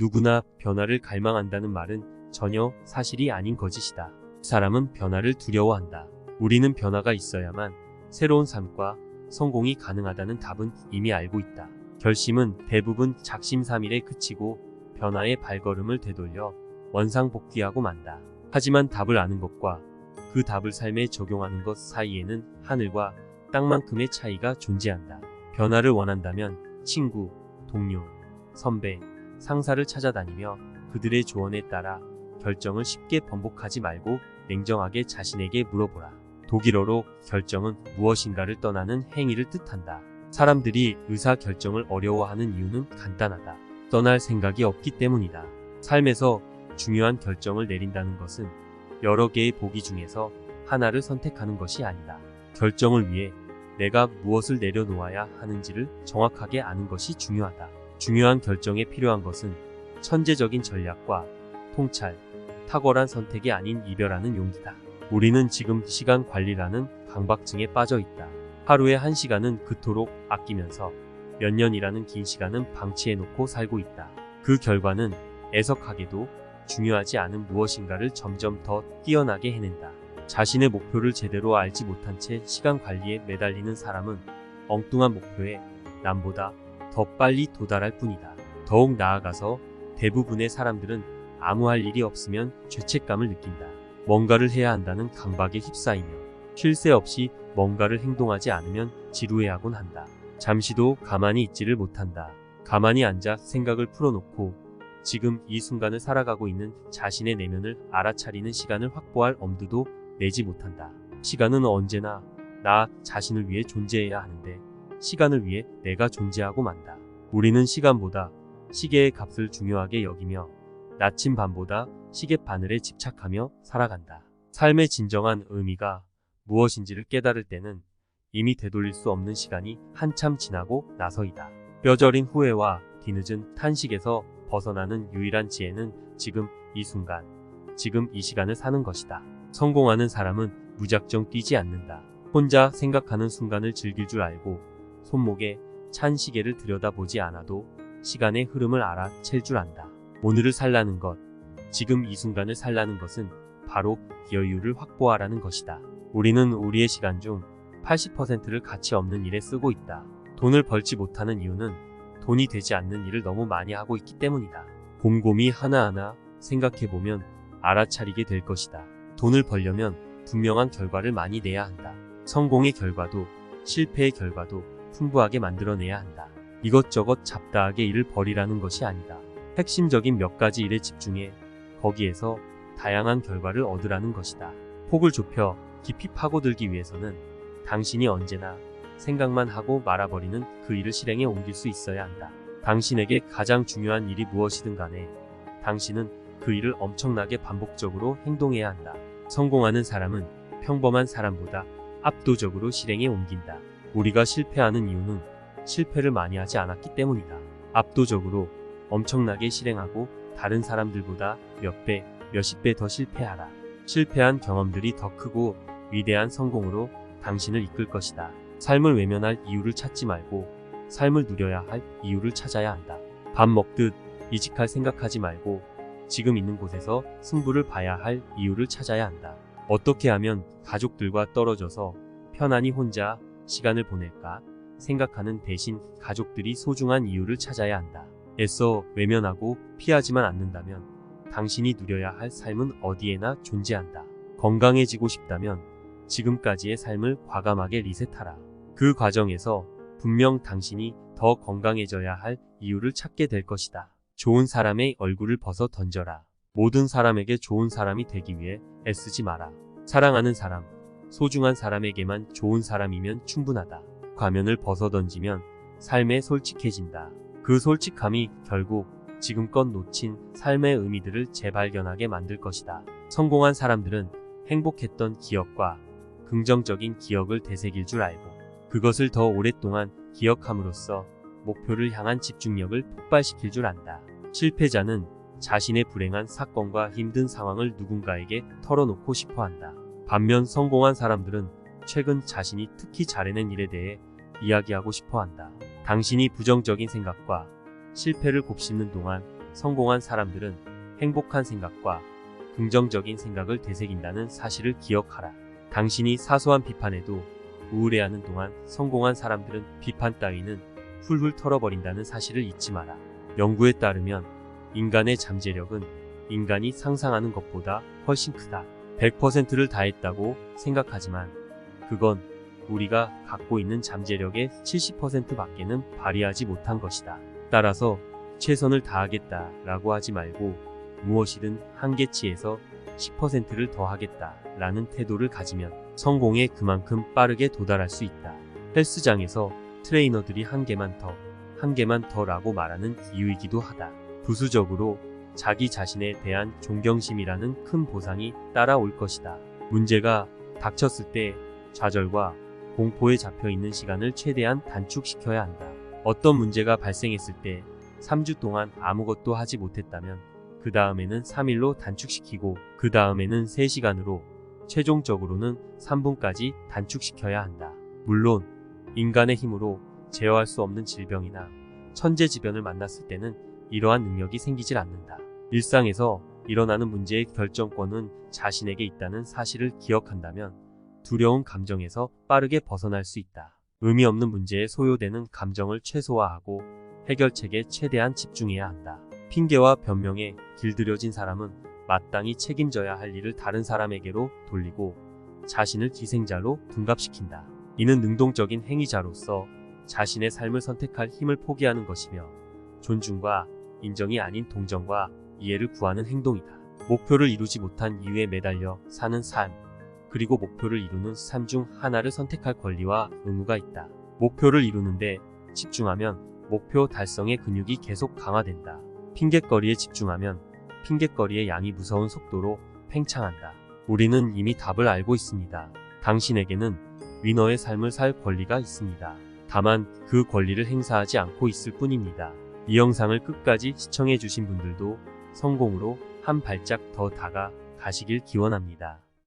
누구나 변화를 갈망한다는 말은 전혀 사실이 아닌 거짓이다. 사람은 변화를 두려워한다. 우리는 변화가 있어야만 새로운 삶과 성공이 가능하다는 답은 이미 알고 있다. 결심은 대부분 작심삼일에 그치고 변화의 발걸음을 되돌려 원상복귀하고 만다. 하지만 답을 아는 것과 그 답을 삶에 적용하는 것 사이에는 하늘과 땅만큼의 차이가 존재한다. 변화를 원한다면 친구, 동료, 선배, 상사를 찾아다니며 그들의 조언에 따라 결정을 쉽게 번복하지 말고 냉정하게 자신에게 물어보라. 독일어로 결정은 무엇인가를 떠나는 행위를 뜻한다. 사람들이 의사결정을 어려워하는 이유는 간단하다. 떠날 생각이 없기 때문이다. 삶에서 중요한 결정을 내린다는 것은 여러 개의 보기 중에서 하나를 선택하는 것이 아니다. 결정을 위해 내가 무엇을 내려놓아야 하는지를 정확하게 아는 것이 중요하다. 중요한 결정에 필요한 것은 천재적인 전략과 통찰, 탁월한 선택이 아닌 이별하는 용기다. 우리는 지금 시간 관리라는 강박증에 빠져 있다. 하루에 1시간은 그토록 아끼면서 몇 년이라는 긴 시간은 방치해놓고 살고 있다. 그 결과는 애석하게도 중요하지 않은 무엇인가를 점점 더 뛰어나게 해낸다. 자신의 목표를 제대로 알지 못한 채 시간 관리에 매달리는 사람은 엉뚱한 목표에 남보다 더 빨리 도달할 뿐이다. 더욱 나아가서 대부분의 사람들은 아무 할 일이 없으면 죄책감을 느낀다. 뭔가를 해야 한다는 강박에 휩싸이며 쉴 새 없이 뭔가를 행동하지 않으면 지루해하곤 한다. 잠시도 가만히 있지를 못한다. 가만히 앉아 생각을 풀어놓고 지금 이 순간을 살아가고 있는 자신의 내면을 알아차리는 시간을 확보할 엄두도 내지 못한다. 시간은 언제나 나 자신을 위해 존재해야 하는데 시간을 위해 내가 존재하고 만다. 우리는 시간보다 시계의 값을 중요하게 여기며 나침반보다 시계바늘에 집착하며 살아간다. 삶의 진정한 의미가 무엇인지를 깨달을 때는 이미 되돌릴 수 없는 시간이 한참 지나고 나서이다. 뼈저린 후회와 뒤늦은 탄식에서 벗어나는 유일한 지혜는 지금 이 순간, 지금 이 시간을 사는 것이다. 성공하는 사람은 무작정 뛰지 않는다. 혼자 생각하는 순간을 즐길 줄 알고 손목에 찬 시계를 들여다보지 않아도 시간의 흐름을 알아챌 줄 안다. 오늘을 살라는 것, 지금 이 순간을 살라는 것은 바로 여유를 확보하라는 것이다. 우리는 우리의 시간 중 80%를 가치 없는 일에 쓰고 있다. 돈을 벌지 못하는 이유는 돈이 되지 않는 일을 너무 많이 하고 있기 때문이다. 곰곰이 하나하나 생각해보면 알아차리게 될 것이다. 돈을 벌려면 분명한 결과를 많이 내야 한다. 성공의 결과도 실패의 결과도 풍부하게 만들어내야 한다. 이것저것 잡다하게 일을 벌이라는 것이 아니다. 핵심적인 몇 가지 일에 집중해 거기에서 다양한 결과를 얻으라는 것이다. 폭을 좁혀 깊이 파고들기 위해서는 당신이 언제나 생각만 하고 말아버리는 그 일을 실행에 옮길 수 있어야 한다. 당신에게 가장 중요한 일이 무엇이든 간에 당신은 그 일을 엄청나게 반복적으로 행동해야 한다. 성공하는 사람은 평범한 사람보다 압도적으로 실행에 옮긴다. 우리가 실패하는 이유는 실패를 많이 하지 않았기 때문이다. 압도적으로 엄청나게 실행하고 다른 사람들보다 몇 배, 몇십 배 더 실패하라. 실패한 경험들이 더 크고 위대한 성공으로 당신을 이끌 것이다. 삶을 외면할 이유를 찾지 말고 삶을 누려야 할 이유를 찾아야 한다. 밥 먹듯 이직할 생각하지 말고 지금 있는 곳에서 승부를 봐야 할 이유를 찾아야 한다. 어떻게 하면 가족들과 떨어져서 편안히 혼자 시간을 보낼까 생각하는 대신 가족들이 소중한 이유를 찾아야 한다. 애써 외면하고 피하지만 않는다면 당신이 누려야 할 삶은 어디에나 존재한다. 건강해지고 싶다면 지금까지의 삶을 과감하게 리셋하라. 그 과정에서 분명 당신이 더 건강해져야 할 이유를 찾게 될 것이다. 좋은 사람의 얼굴을 벗어 던져라. 모든 사람에게 좋은 사람이 되기 위해 애쓰지 마라. 사랑하는 사람, 소중한 사람에게만 좋은 사람이면 충분하다. 가면을 벗어 던지면 삶에 솔직해진다. 그 솔직함이 결국 지금껏 놓친 삶의 의미들을 재발견하게 만들 것이다. 성공한 사람들은 행복했던 기억과 긍정적인 기억을 되새길 줄 알고 그것을 더 오랫동안 기억함으로써 목표를 향한 집중력을 폭발시킬 줄 안다. 실패자는 자신의 불행한 사건과 힘든 상황을 누군가에게 털어놓고 싶어한다. 반면 성공한 사람들은 최근 자신이 특히 잘해낸 일에 대해 이야기하고 싶어한다. 당신이 부정적인 생각과 실패를 곱씹는 동안 성공한 사람들은 행복한 생각과 긍정적인 생각을 되새긴다는 사실을 기억하라. 당신이 사소한 비판에도 우울해하는 동안 성공한 사람들은 비판 따위는 훌훌 털어버린다는 사실을 잊지 마라. 연구에 따르면 인간의 잠재력은 인간이 상상하는 것보다 훨씬 크다. 100%를 다했다고 생각하지만 그건 우리가 갖고 있는 잠재력의 70%밖에는 발휘하지 못한 것이다. 따라서 최선을 다하겠다 라고 하지 말고 무엇이든 한계치에서 10%를 더하겠다 라는 태도를 가지면 성공에 그만큼 빠르게 도달할 수 있다. 헬스장에서 트레이너들이 한 개만 더 라고 말하는 이유이기도 하다. 부수적으로 자기 자신에 대한 존경심이라는 큰 보상이 따라올 것이다. 문제가 닥쳤을 때 좌절과 공포에 잡혀있는 시간을 최대한 단축시켜야 한다. 어떤 문제가 발생했을 때 3주 동안 아무것도 하지 못했다면 그 다음에는 3일로 단축시키고 그 다음에는 3시간으로 최종적으로는 3분까지 단축시켜야 한다. 물론 인간의 힘으로 제어할 수 없는 질병이나 천재지변을 만났을 때는 이러한 능력이 생기질 않는다. 일상에서 일어나는 문제의 결정권은 자신에게 있다는 사실을 기억한다면 두려운 감정에서 빠르게 벗어날 수 있다. 의미 없는 문제에 소요되는 감정을 최소화하고 해결책에 최대한 집중해야 한다. 핑계와 변명에 길들여진 사람은 마땅히 책임져야 할 일을 다른 사람에게로 돌리고 자신을 기생자로 둔갑시킨다. 이는 능동적인 행위자로서 자신의 삶을 선택할 힘을 포기하는 것이며 존중과 인정이 아닌 동정과 이해를 구하는 행동이다. 목표를 이루지 못한 이유에 매달려 사는 삶, 그리고 목표를 이루는 삶 중 하나를 선택할 권리와 의무가 있다. 목표를 이루는데 집중하면 목표 달성의 근육이 계속 강화된다. 핑곗거리에 집중하면 핑곗거리의 양이 무서운 속도로 팽창한다. 우리는 이미 답을 알고 있습니다. 당신에게는 위너의 삶을 살 권리가 있습니다. 다만 그 권리를 행사하지 않고 있을 뿐입니다. 이 영상을 끝까지 시청해주신 분들도 성공으로 한 발짝 더 다가가시길 기원합니다.